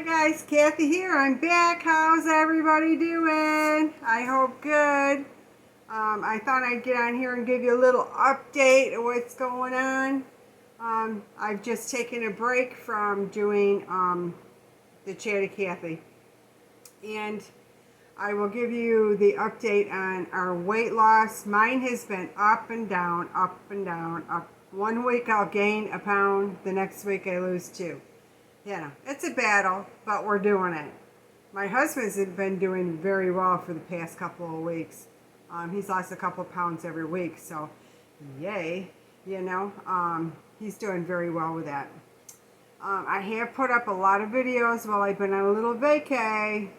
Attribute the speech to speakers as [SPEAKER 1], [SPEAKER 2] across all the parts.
[SPEAKER 1] Hi guys, Kathy here. I'm back. How's everybody doing? I hope good. I thought I'd get on here and give you a little update of what's going on. I've just taken a break from doing the Chatty Kathy. And I will give you the update on our weight loss. Mine has been up and down, up and down, up. One week I'll gain a pound, the next week I lose 2. It's a battle, but we're doing it. My husband's been doing very well for the past couple of weeks. He's lost a couple of pounds every week, so yay, he's doing very well with that. I have put up a lot of videos while I've been on a little vacay.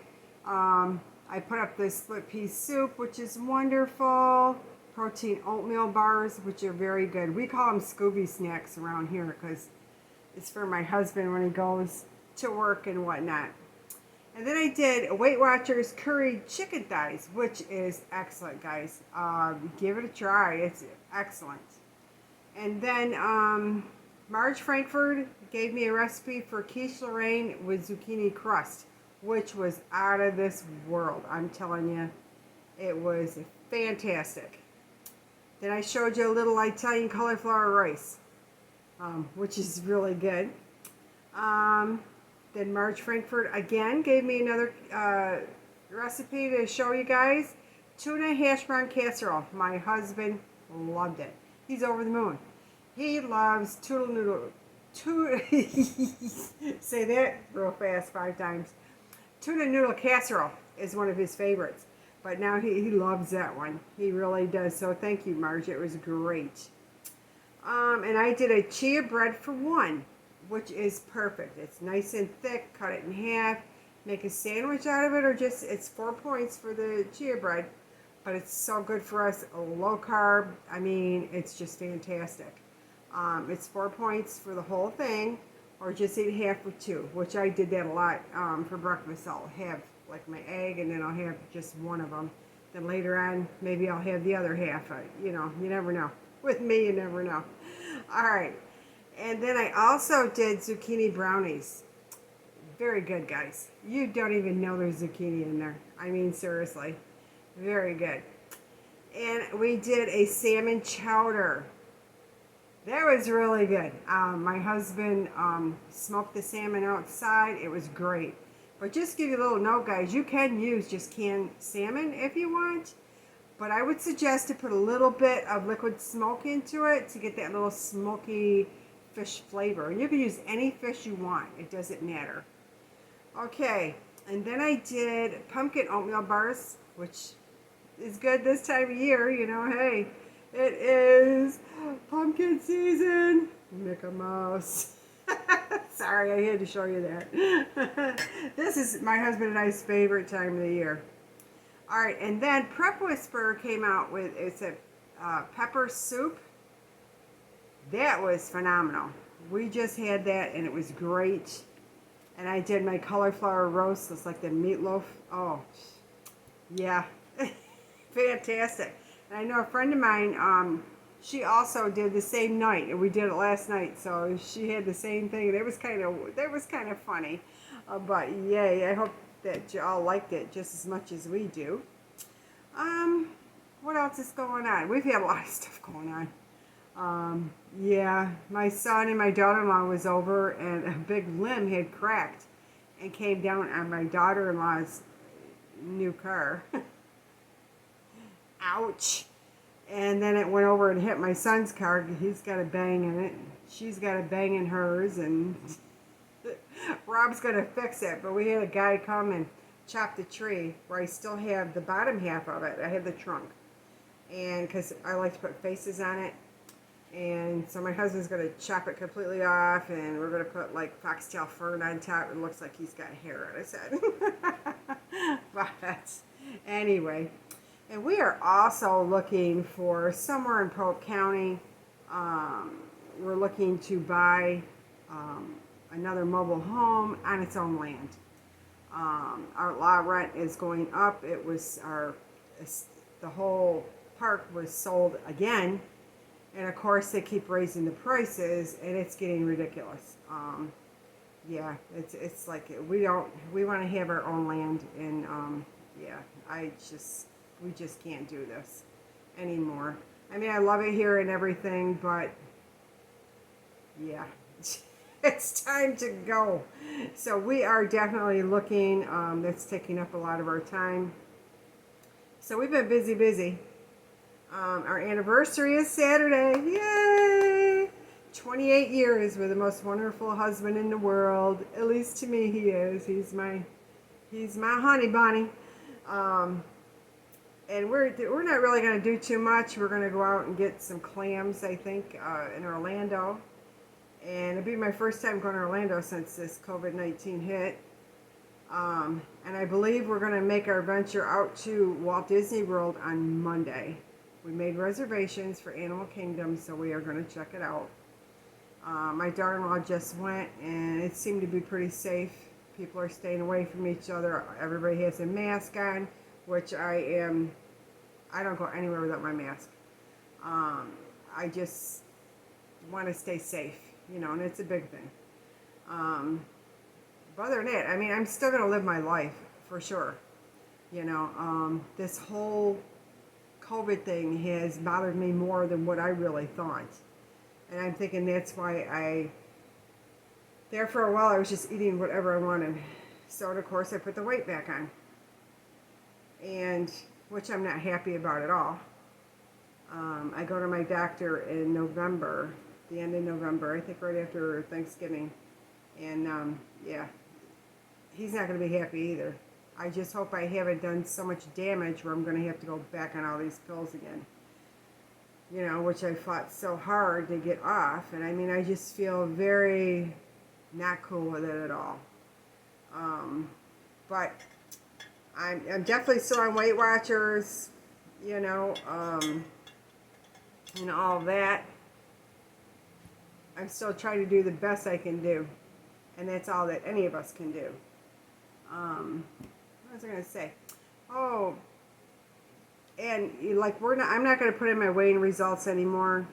[SPEAKER 1] I put up this split pea soup, which is wonderful. Protein oatmeal bars, which are very good. We call them Scooby snacks around here because it's for my husband when he goes to work and whatnot. And then I did Weight Watchers curried chicken thighs, which is excellent, guys. Give it a try. It's excellent. And then Marge Frankfurt gave me a recipe for quiche Lorraine with zucchini crust, which was out of this world. I'm telling you, it was fantastic. Then I showed you a little Italian cauliflower rice, which is really good. Then Marge Frankfurt again gave me another recipe to show you guys. Tuna hash brown casserole. My husband loved it. He's over the moon. He loves tuna noodle. Say that real fast 5 times. Tuna noodle casserole is one of his favorites. But now he loves that one. He really does. So thank you, Marge. It was great. And I did a chia bread for 1, which is perfect. It's nice and thick. Cut it in half. Make a sandwich out of it, or just, it's 4 points for the chia bread. But it's so good for us. Low carb. I mean, it's just fantastic. It's 4 points for the whole thing, or just eat half with 2, which I did that a lot for breakfast. I'll have like my egg, and then I'll have just one of them. Then later on, maybe I'll have the other half. You never know. With me, you never know. All right. And then I also did zucchini brownies. Very good, guys. You don't even know there's zucchini in there. I mean, seriously. Very good. And we did a salmon chowder. That was really good. My husband smoked the salmon outside. It was great. But just give you a little note, guys. You can use just canned salmon if you want. But I would suggest to put a little bit of liquid smoke into it to get that little smoky fish flavor. And you can use any fish you want. It doesn't matter. Okay. And then I did pumpkin oatmeal bars, which is good this time of year. Hey, it is pumpkin season. Mickey Mouse. Sorry, I had to show you that. This is my husband and I's favorite time of the year. All right, and then Prep Whisperer came out with, it's a pepper soup. That was phenomenal. We just had that, and it was great. And I did my cauliflower roast. It's like the meatloaf. Oh, yeah. Fantastic. And I know a friend of mine, she also did the same night, and we did it last night. So she had the same thing, and that was kind of funny. But yay! I hope that you all liked it just as much as we do. What else is going on? We've had a lot of stuff going on. Yeah, my son and my daughter-in-law was over, and a big limb had cracked and came down on my daughter-in-law's new car. Ouch. And then it went over and hit my son's car. He's got a bang in it. She's got a bang in hers, and Rob's going to fix it. But we had a guy come and chop the tree where I still have the bottom half of it. I have the trunk. And because I like to put faces on it. And so my husband's going to chop it completely off, and we're going to put like foxtail fern on top. It looks like he's got hair on his head. But anyway. And we are also looking for somewhere in Polk County. We're looking to buy another mobile home on its own land. Our lot rent is going up. The whole park was sold again, and of course they keep raising the prices, and it's getting ridiculous. yeah, it's like we want to have our own land, and yeah, I just we just can't do this anymore. I mean, I love it here and everything, but yeah, it's time to go. So we are definitely looking. That's taking up a lot of our time. So we've been busy, busy. Our anniversary is Saturday. Yay! 28 years with the most wonderful husband in the world. At least to me, he is. He's my honey bunny. Um, and we're not really going to do too much. We're going to go out and get some clams, I think, in Orlando. And it'll be my first time going to Orlando since this COVID-19 hit. And I believe we're going to make our venture out to Walt Disney World on Monday. We made reservations for Animal Kingdom, so we are going to check it out. My daughter-in-law just went, and it seemed to be pretty safe. People are staying away from each other. Everybody has a mask on, which I don't go anywhere without my mask. I just want to stay safe, and it's a big thing. But other than that, I mean, I'm still going to live my life, for sure. This whole COVID thing has bothered me more than what I really thought. And I'm thinking that's why there for a while I was just eating whatever I wanted. So of course I put the weight back on. And, which I'm not happy about at all. I go to my doctor in November, the end of November, I think right after Thanksgiving. And yeah, he's not going to be happy either. I just hope I haven't done so much damage where I'm going to have to go back on all these pills again. Which I fought so hard to get off. And I mean, I just feel very not cool with it at all. But I'm definitely still on Weight Watchers, and all that. I'm still trying to do the best I can do. And that's all that any of us can do. What was I going to say? Oh, and like I'm not going to put in my weighing results anymore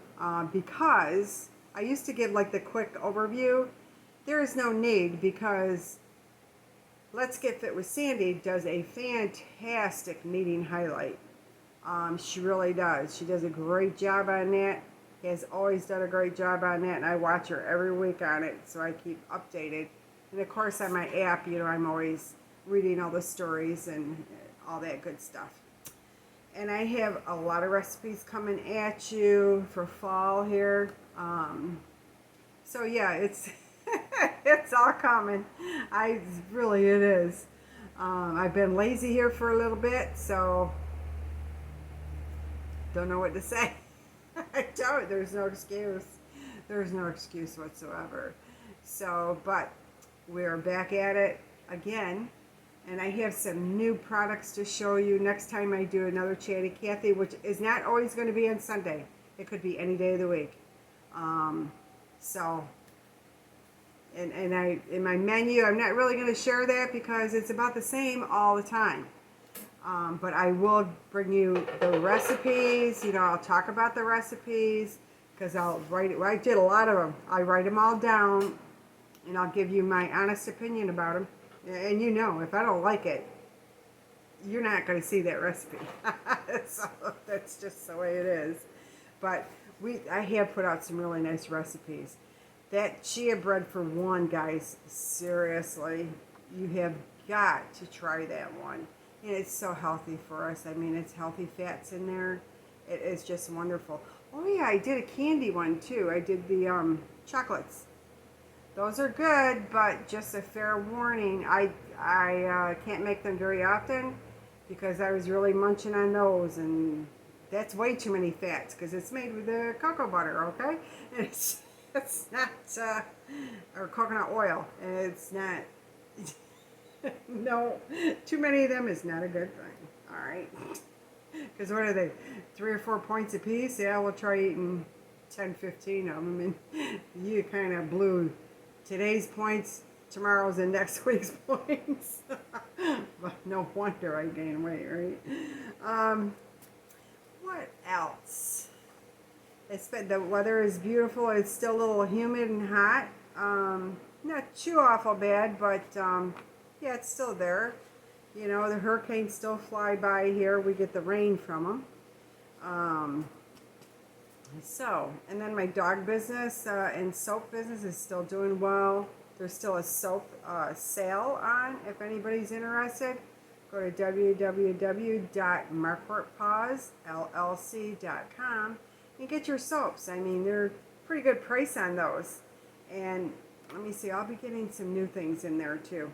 [SPEAKER 1] because I used to give like the quick overview. There is no need because Let's Get Fit with Sandy does a fantastic meeting highlight. She really does. She does a great job on that. Has always done a great job on that, and I watch her every week on it, so I keep updated. And of course, on my app, I'm always reading all the stories and all that good stuff. And I have a lot of recipes coming at you for fall here. So yeah, it's it's all coming. It is. I've been lazy here for a little bit, so don't know what to say. I don't. There's no excuse. There's no excuse whatsoever. So, but we're back at it again. And I have some new products to show you next time I do another Chatty Kathy, which is not always going to be on Sunday. It could be any day of the week. So, and in my menu, I'm not really going to share that because it's about the same all the time. But I will bring you the recipes. I'll talk about the recipes because I'll write it. I did a lot of them. I write them all down, and I'll give you my honest opinion about them. And if I don't like it, you're not going to see that recipe. So that's just the way it is. But I have put out some really nice recipes. That chia bread for one, guys, seriously, you have got to try that one. And it's so healthy for us. I mean, it's healthy fats in there. It is just wonderful. Oh yeah, I did a candy one too. I did the chocolates. Those are good, but just a fair warning, I can't make them very often because I was really munching on those, and that's way too many fats because it's made with the cocoa butter, okay? And it's not, or coconut oil, and it's not, no, too many of them is not a good thing, all right? Because what are they, 3 or 4 points a piece? Yeah, we'll try eating 10, 15 of them, and you kind of blew today's points, tomorrow's and next week's points. But no wonder I gain weight, right? What else? The weather is beautiful. It's still a little humid and hot. not too awful bad, but yeah, it's still there. You know, the hurricanes still fly by here. We get the rain from them. Um, and then my dog business and soap business is still doing well. There's still a soap sale on. If anybody's interested, go to www.marquartpawsllc.com and get your soaps. I mean, they're pretty good price on those. And let me see, I'll be getting some new things in there too.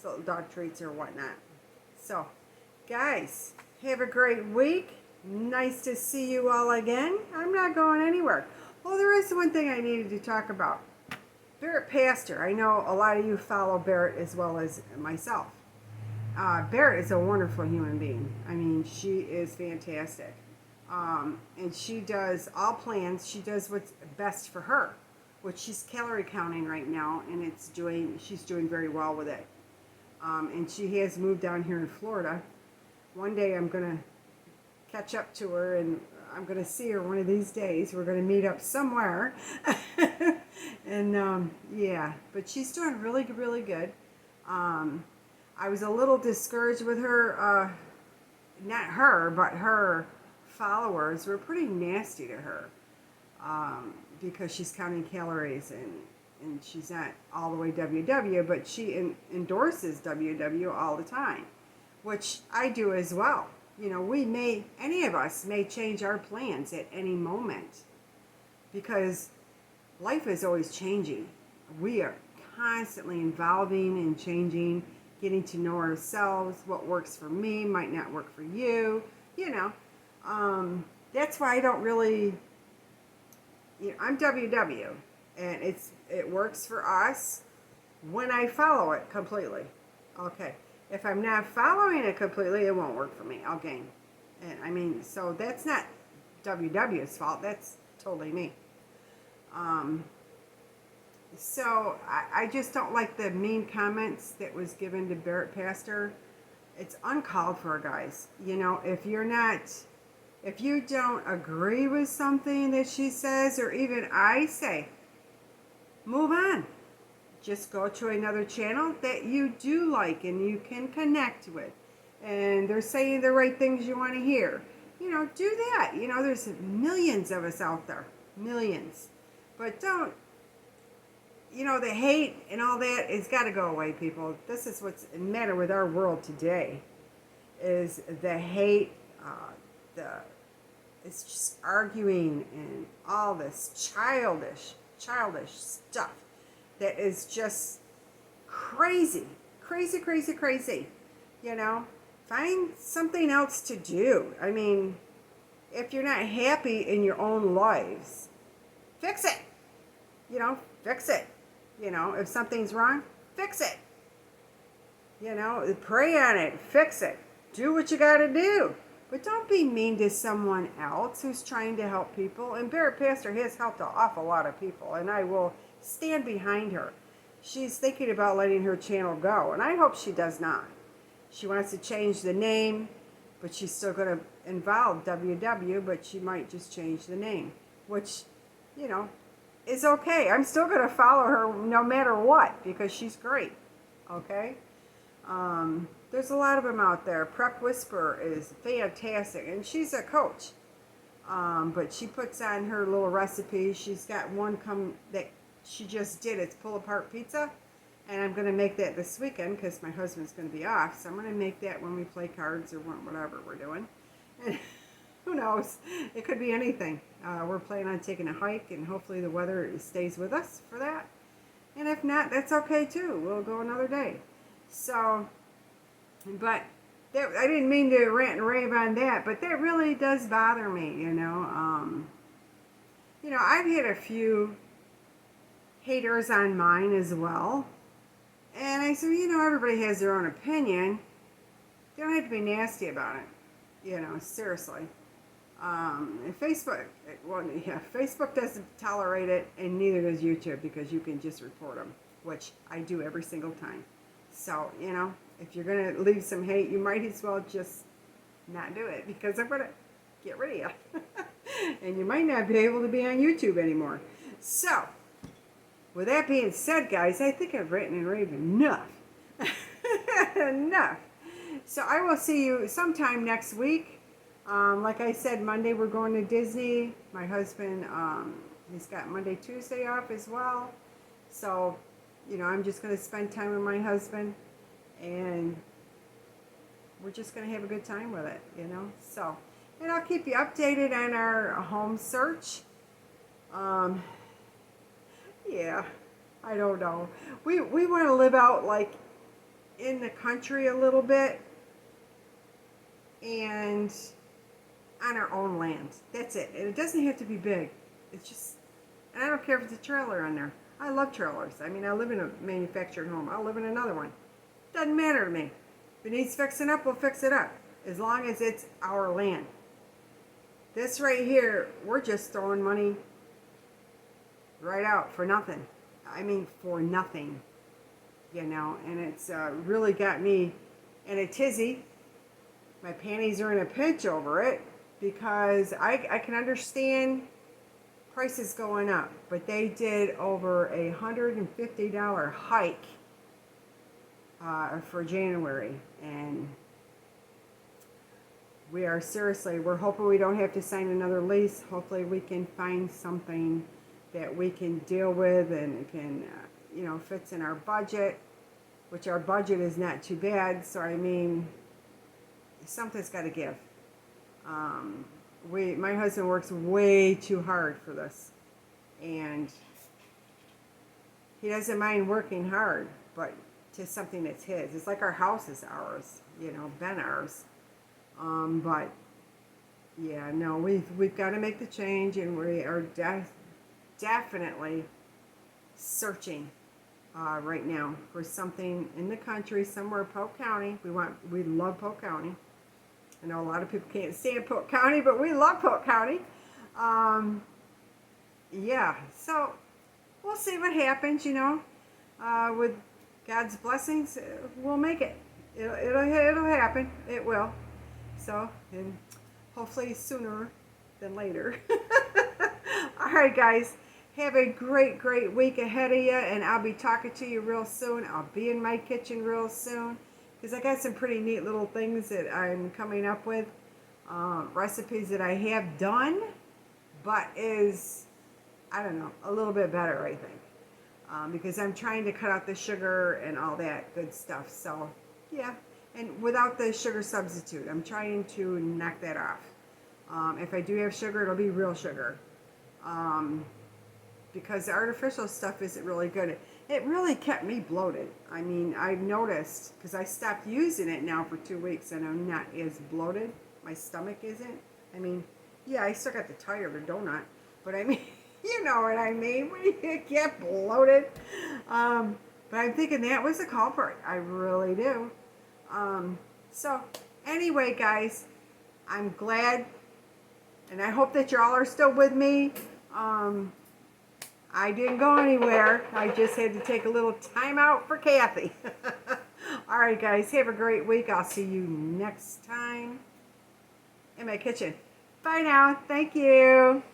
[SPEAKER 1] So dog treats or whatnot. So, guys, have a great week. Nice to see you all again. I'm not going anywhere. Well, there is one thing I needed to talk about. Barrett Pastor. I know a lot of you follow Barrett as well as myself. Barrett is a wonderful human being. I mean, she is fantastic. And she does all plans. She does what's best for her, which she's calorie counting right now, and she's doing very well with it. And she has moved down here in Florida. One day I'm going to catch up to her, and I'm going to see her one of these days. We're going to meet up somewhere. And yeah, but she's doing really, really good. I was a little discouraged with her, not her, but her followers were pretty nasty to her, because she's counting calories, and she's not all the way WW, but she endorses WW all the time, which I do as well. You know, any of us may change our plans at any moment, because life is always changing. We are constantly evolving and changing, getting to know ourselves. What works for me might not work for you, you know. That's why I don't really, I'm WW, and it works for us when I follow it completely. Okay. If I'm not following it completely, it won't work for me. I'll gain. And I mean, so that's not WW's fault. That's totally me. So I just don't like the mean comments that was given to Barrett Pastor. It's uncalled for, guys. You know, if you don't agree with something that she says, or even I say, move on. Just go to another channel that you do like and you can connect with. And they're saying the right things you want to hear. You know, do that. You know, there's millions of us out there. Millions. But don't, the hate and all that has got to go away, people. This is what's the matter with our world today, is the hate, it's just arguing and all this childish stuff. That is just crazy. You know, find something else to do. I mean, if you're not happy in your own lives, fix it. Fix it. If something's wrong, fix it. Pray on it, fix it. Do what you got to do. But don't be mean to someone else who's trying to help people. And Barrett Pastor has helped an awful lot of people, and I will stand behind her. She's thinking about letting her channel go, and I hope she does not. She wants to change the name, but she's still going to involve WW, but she might just change the name, which, is okay. I'm still going to follow her no matter what, because she's great, okay? There's a lot of them out there. Prep Whisperer is fantastic, and she's a coach. But she puts on her little recipes. She's got one that she just did. It's pull-apart pizza, and I'm going to make that this weekend because my husband's going to be off. So I'm going to make that when we play cards or whatever we're doing. And who knows? It could be anything. We're planning on taking a hike, and hopefully the weather stays with us for that. And if not, that's okay too. We'll go another day. So, but I didn't mean to rant and rave on that, but that really does bother me, I've had a few haters on mine as well. And I said, everybody has their own opinion. They don't have to be nasty about it, seriously. And Facebook doesn't tolerate it, and neither does YouTube, because you can just report them, which I do every single time. So, if you're going to leave some hate, you might as well just not do it, because I'm going to get rid of you. And you might not be able to be on YouTube anymore. So, With that being said, guys, I think I've ranted and raved enough. Enough. So I will see you sometime next week. Like I said, Monday we're going to Disney. My husband, he's got Monday, Tuesday off as well. So, I'm just going to spend time with my husband. And we're just going to have a good time with it, So, and I'll keep you updated on our home search. Yeah, I don't know. We want to live out like in the country a little bit and on our own land. That's it. And it doesn't have to be big. It's just, and I don't care if it's a trailer on there. I love trailers. I mean, I live in a manufactured home. I'll live in another one. Doesn't matter to me. If it needs fixing up, we'll fix it up. As long as it's our land. This right here, we're just throwing money right out for nothing. I mean, for nothing. And it's really got me in a tizzy. My panties are in a pinch over it because I can understand prices going up, but they did over $150 hike for January, and we're hoping we don't have to sign another lease. Hopefully we can find something that we can deal with and it can, fits in our budget, which our budget is not too bad. So, I mean, something's got to give. My husband works way too hard for this, and he doesn't mind working hard, but to something that's his. It's like our house is ours, been ours. But yeah, no, we've got to make the change, and we are definitely searching right now for something in the country, somewhere Polk County. We love Polk County. I know a lot of people can't stand Polk County, but we love Polk County. Yeah, so we'll see what happens, with God's blessings, we'll make it. It'll happen. It will. So, and hopefully sooner than later. All right, guys. Have a great, great week ahead of you, and I'll be talking to you real soon. I'll be in my kitchen real soon because I got some pretty neat little things that I'm coming up with, recipes that I have done, but is, I don't know, a little bit better, I think, because I'm trying to cut out the sugar and all that good stuff. So, yeah, and without the sugar substitute, I'm trying to knock that off. If I do have sugar, it'll be real sugar. Because the artificial stuff isn't really good. It really kept me bloated. I mean, I've noticed, because I stopped using it now for 2 weeks, and I'm not as bloated. My stomach isn't. I mean, yeah, I still got the tire of a donut, but I mean, you know what I mean, when you get bloated. But I'm thinking that was the culprit. I really do. So, anyway, guys, I'm glad, and I hope that y'all are still with me. I didn't go anywhere. I just had to take a little time out for Kathy. All right, guys. Have a great week. I'll see you next time in my kitchen. Bye now. Thank you.